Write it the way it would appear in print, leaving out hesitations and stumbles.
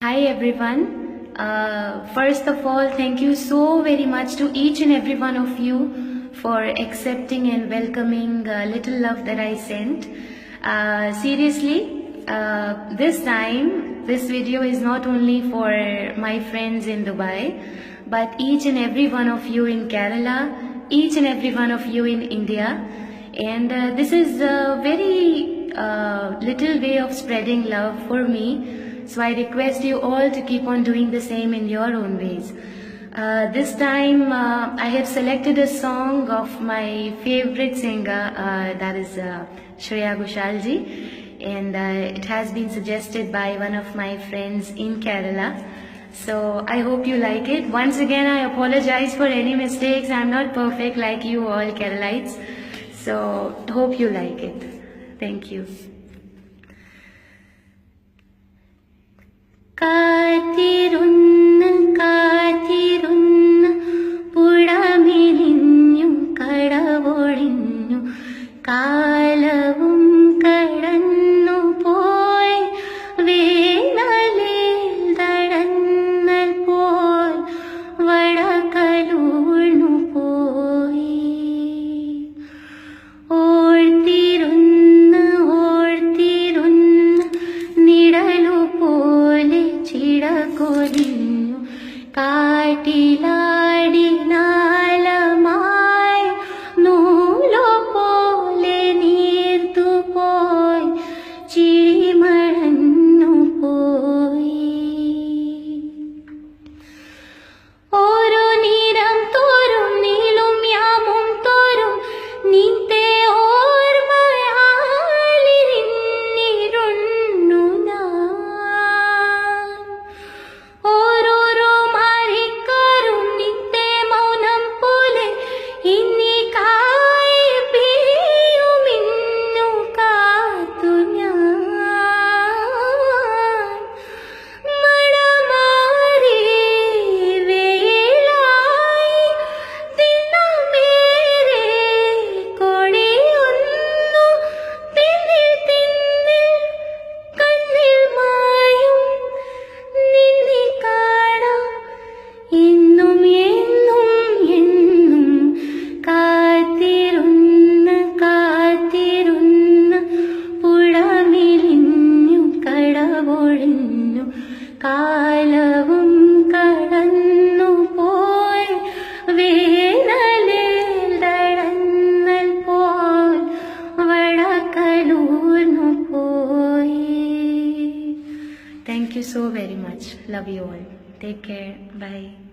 Hi everyone. First of all, thank you so very much to each and every one of you for accepting and welcoming little love that I sent. Seriously, this time, this video is not only for my friends in Dubai, but each and every one of you in Kerala, each and every one of you in India. And this is a very little way of spreading love for me. So I request you all to keep on doing the same in your own ways. This time I have selected a song of my favorite singer, that is Shreya Ghoshal ji, and it has been suggested by one of my friends in Kerala. So I hope you like it. Once again, I apologize for any mistakes. I'm not perfect like you all Keralites. So hope you like it. Thank you. കാത്തിരുന്ന് കാത്തിരുന്ന് പുഴമിലിഞ്ഞു കടവൊഴിഞ്ഞു കാലവും കടന്നു പോയി വേനലിൽ തടന്നൽ പോൽ വടകലൂർന്നു പോയി ഓർത്തിരുന്ന് ഓർത്തിരുന്ന് നിഴലു പോലെ ചിടകൊലിഞ്ഞു കാട്ടിലാടി നാളമായി നൂലു പോലെ നീർത്തുപോയി ചിരിമഴന്നു പോയി ഓരോ നിരം തോറും നീളും യാമും തോറും നിന്റെ ഓർമ്മയാലിരുന്നു ഞാൻ ഓരോരോ മാറിക്കാറും നിന്റെ മൗനം പോലെ ഇനി കായി പിരിയുമിന്നു കാത്തു ഞാൻ മഴമാറി വേളായി ദിനമേറെ കൊടിയൊന്നു തിന്നിൽ തിന്നിൽ കണ്ണിൽ മായും നിന്നെ കാണാം എന്നും എന്നും എന്നും കാത്തിരുന്ന് കാത്തിരുന്ന് പുഴമിലിഞ്ഞു കടവൊഴിഞ്ഞു കാലവും കടന്നു പോയി വേനലിൽ തടന്നൽ പോൽ വടകലൂർന്നു പോയി. Thank you so very much. Love you all. Take care. Bye.